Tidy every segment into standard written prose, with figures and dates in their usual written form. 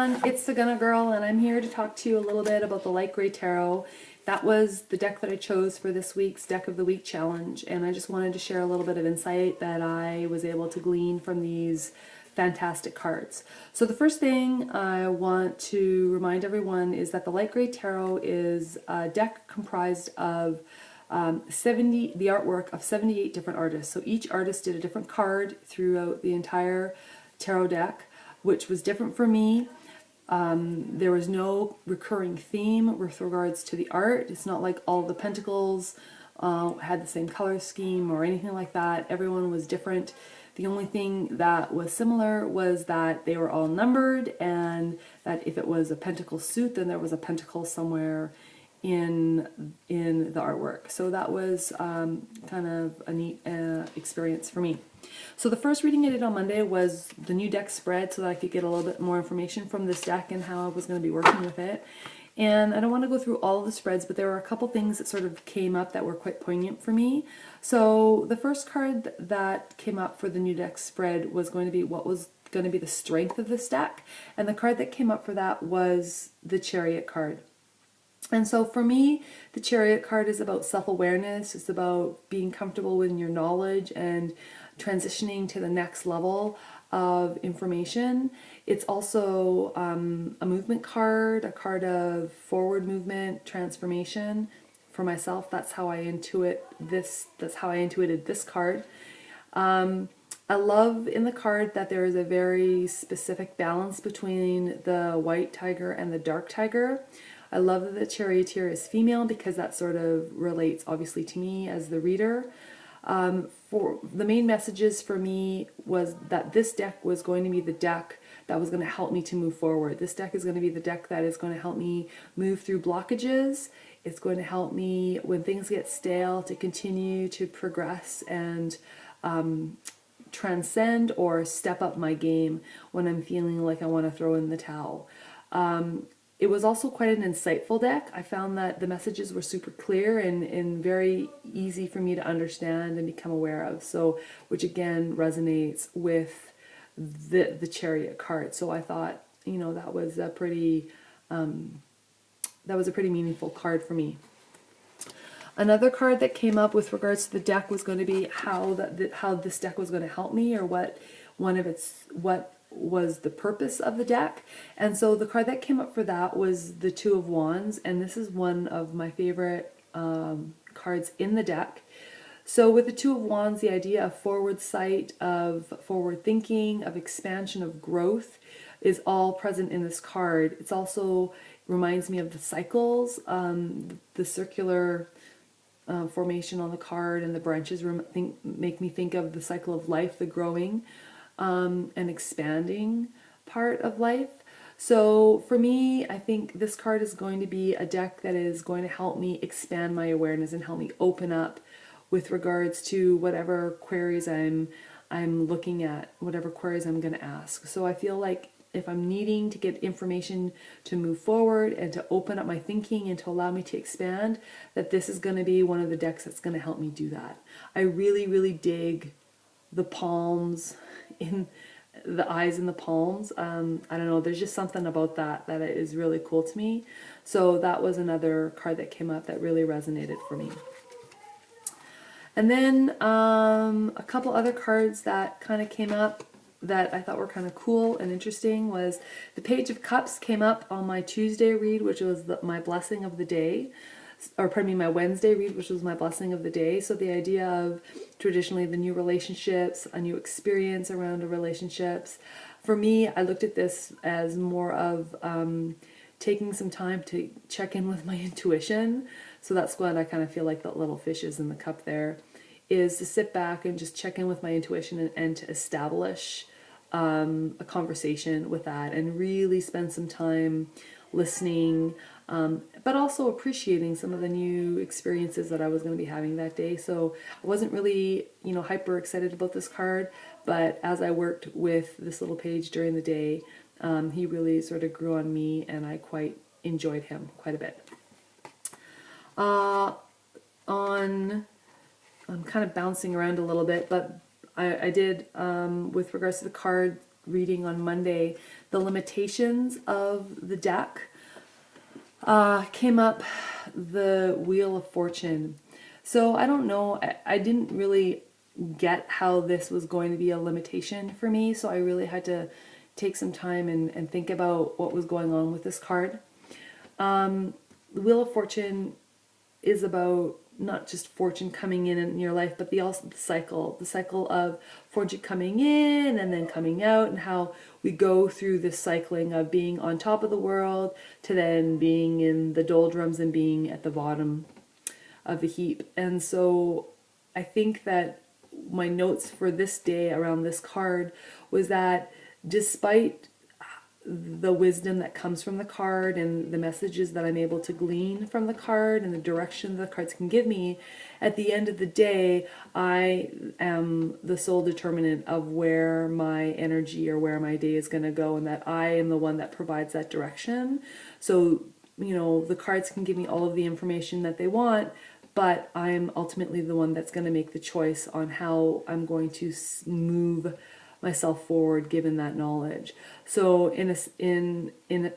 everyone, it's the Gunna Girl, and I'm here to talk to you a little bit about the Light Gray Tarot. That was the deck that I chose for this week's Deck of the Week challenge, and I just wanted to share a little bit of insight that I was able to glean from these fantastic cards. So the first thing I want to remind everyone is that the Light Gray Tarot is a deck comprised of the artwork of 78 different artists. So each artist did a different card throughout the entire tarot deck, which was different for me. There was no recurring theme with regards to the art. It's not like all the pentacles had the same color scheme or anything like that. Everyone was different. The only thing that was similar was that they were all numbered, and that if it was a pentacle suit, then there was a pentacle somewhere in the artwork. So that was kind of a neat experience for me. So the first reading I did on Monday was the new deck spread so that I could get a little bit more information from this deck and how I was going to be working with it. And I don't want to go through all of the spreads, but there were a couple things that sort of came up that were quite poignant for me. So the first card that came up for the new deck spread was going to be what was going to be the strength of this deck. And the card that came up for that was the Chariot card. And so for me, the Chariot card is about self-awareness. It's about being comfortable with your knowledge and transitioning to the next level of information. It's also a movement card, a card of forward movement, transformation. For myself, that's how I intuit this. That's how I intuited this card. I love in the card that there is a very specific balance between the white tiger and the dark tiger. I love that the charioteer is female because that sort of relates obviously to me as the reader. For the main messages for me was that this deck was going to be the deck that was going to help me to move forward. This deck is going to be the deck that is going to help me move through blockages. It's going to help me when things get stale to continue to progress and transcend or step up my game when I'm feeling like I want to throw in the towel. It was also quite an insightful deck. I found that the messages were super clear and very easy for me to understand and become aware of. So, which again resonates with the Chariot card. So I thought, you know, that was a pretty meaningful card for me. Another card that came up with regards to the deck was going to be how this deck was going to help me, or what was the purpose of the deck. And so the card that came up for that was the Two of Wands, and this is one of my favorite cards in the deck. So with the Two of Wands, the idea of forward sight, of forward thinking, of expansion, of growth is all present in this card. It's also reminds me of the cycles, the circular formation on the card, and the branches make me think of the cycle of life, the growing and expanding part of life. So for me, I think this card is going to be a deck that is going to help me expand my awareness and help me open up with regards to whatever queries I'm looking at, whatever queries I'm going to ask. So I feel like if I'm needing to get information to move forward and to open up my thinking and to allow me to expand, that this is going to be one of the decks that's going to help me do that. I really, really dig the palms, in the eyes in the palms. I don't know, there's just something about that is really cool to me. So that was another card that came up that really resonated for me. And then a couple other cards that kind of came up that I thought were kind of cool and interesting was the Page of Cups came up on my Tuesday read, which was my blessing of the day. Or pardon me, my Wednesday read, which was my blessing of the day. So the idea of traditionally the new relationships, a new experience around the relationships. For me, I looked at this as more of taking some time to check in with my intuition. So that's what I kind of feel like that little fish is in the cup there, is to sit back and just check in with my intuition and to establish a conversation with that and really spend some time listening, but also appreciating some of the new experiences that I was going to be having that day. So I wasn't really, you know, hyper excited about this card, but as I worked with this little page during the day, he really sort of grew on me, and I quite enjoyed him quite a bit. I'm kind of bouncing around a little bit, but I did, with regards to the card reading on Monday, the limitations of the deck, came up the Wheel of Fortune. So I don't know, I didn't really get how this was going to be a limitation for me, so I really had to take some time and think about what was going on with this card. The Wheel of Fortune is about not just fortune coming in your life, but also the cycle of fortune coming in and then coming out, and how we go through this cycling of being on top of the world to then being in the doldrums and being at the bottom of the heap. And so I think that my notes for this day around this card was that despite the wisdom that comes from the card and the messages that I'm able to glean from the card and the direction the cards can give me, at the end of the day, I am the sole determinant of where my energy or where my day is going to go, and that I am the one that provides that direction. So, you know, the cards can give me all of the information that they want, but I'm ultimately the one that's going to make the choice on how I'm going to move myself forward given that knowledge. So in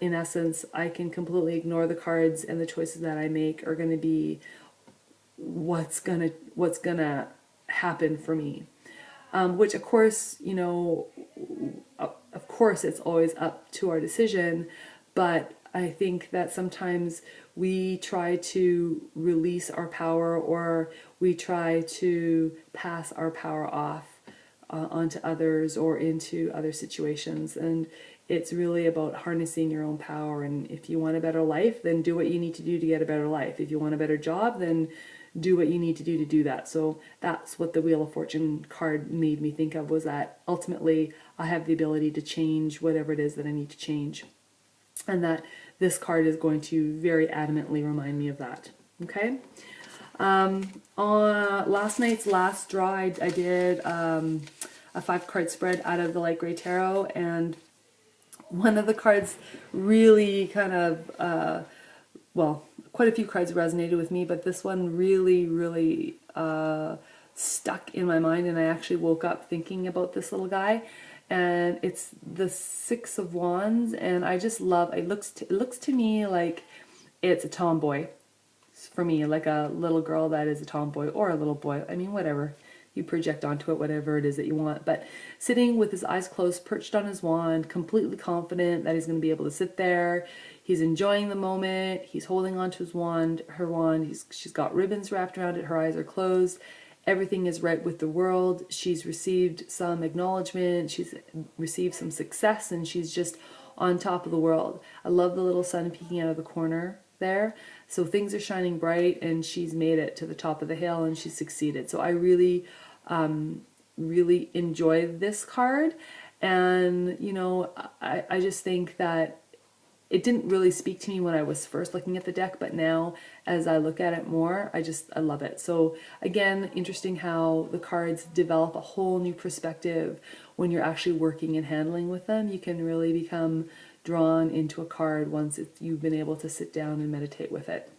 essence, I can completely ignore the cards, and the choices that I make are going to be what's gonna happen for me. Which of course, you know, of course it's always up to our decision, but I think that sometimes we try to release our power, or we try to pass our power off onto others or into other situations, and it's really about harnessing your own power. And if you want a better life, then do what you need to do to get a better life. If you want a better job, then do what you need to do that. So that's what the Wheel of Fortune card made me think of, was that ultimately I have the ability to change whatever it is that I need to change, and that this card is going to very adamantly remind me of that. Okay. On last night's last draw, I did a 5-card spread out of the Light Gray Tarot, and one of the cards really kind of, well, quite a few cards resonated with me, but this one really stuck in my mind, and I actually woke up thinking about this little guy. And it's the 6 of Wands, and I just love, it looks to me like it's a tomboy. For me, like a little girl that is a tomboy, or a little boy, I mean, whatever you project onto it, whatever it is that you want, but sitting with his eyes closed, perched on his wand, completely confident that he's going to be able to sit there. He's enjoying the moment, he's holding onto his wand, her wand, she's got ribbons wrapped around it, her eyes are closed, everything is right with the world, she's received some acknowledgement, she's received some success, and she's just on top of the world. I love the little sun peeking out of the corner there. So things are shining bright, and she's made it to the top of the hill, and she's succeeded. So I really enjoy this card. And, you know, I just think that it didn't really speak to me when I was first looking at the deck, but now as I look at it more, I love it. So again, interesting how the cards develop a whole new perspective when you're actually working and handling with them. You can really become drawn into a card once you've been able to sit down and meditate with it.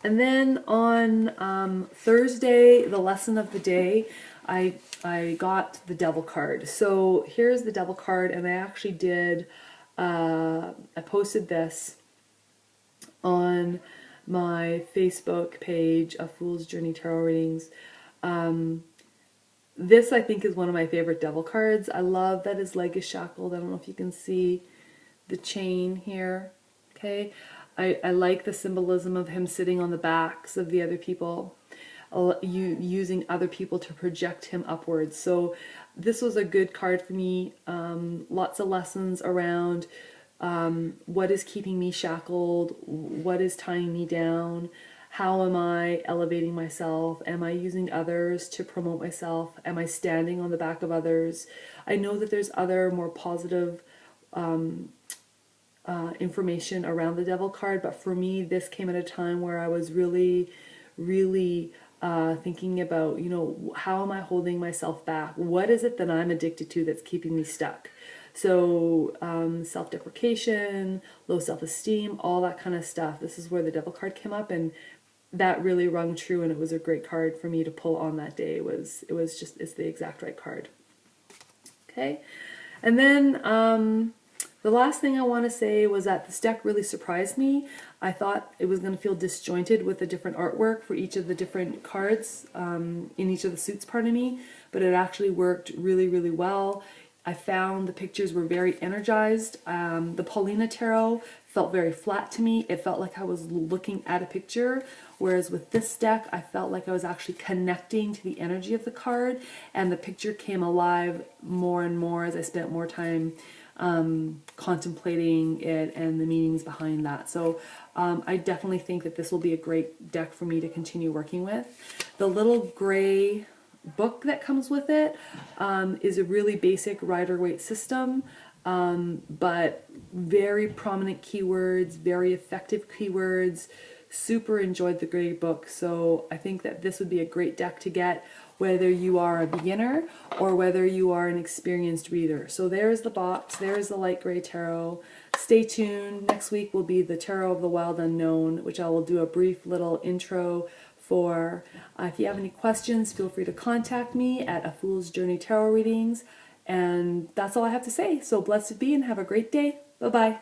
And then on Thursday, the lesson of the day, I got the Devil card. So here's the Devil card, and I actually did, I posted this on my Facebook page of Fool's Journey Tarot Readings. This, I think, is one of my favorite Devil cards. I love that his leg is shackled. I don't know if you can see the chain here. Okay. I like the symbolism of him sitting on the backs of the other people, using other people to project him upwards. So this was a good card for me. Lots of lessons around what is keeping me shackled, what is tying me down, how am I elevating myself, am I using others to promote myself, am I standing on the back of others. I know that there's other more positive information around the Devil card, but for me this came at a time where I was really thinking about, you know, how am I holding myself back? What is it that I'm addicted to that's keeping me stuck? So self-deprecation, low self-esteem, all that kind of stuff. This is where the Devil card came up, and that really rung true, and it was a great card for me to pull on that day. It's the exact right card. Okay, and then the last thing I want to say was that this deck really surprised me. I thought it was going to feel disjointed with the different artwork for each of the different cards in each of the suits, pardon me, but it actually worked really, really well. I found the pictures were very energized. The Paulina Tarot felt very flat to me. It felt like I was looking at a picture, whereas with this deck, I felt like I was actually connecting to the energy of the card, and the picture came alive more and more as I spent more time contemplating it and the meanings behind that. So I definitely think that this will be a great deck for me to continue working with. The little gray book that comes with it is a really basic Rider-Waite system, but very prominent keywords, very effective keywords. Super enjoyed the gray book, so I think that this would be a great deck to get whether you are a beginner or whether you are an experienced reader. So there's the box, there's the light gray tarot. Stay tuned. Next week will be the Tarot of the Wild Unknown, which I will do a brief little intro for. If you have any questions, feel free to contact me at A Fool's Journey Tarot Readings. And that's all I have to say. So blessed be and have a great day. Bye-bye.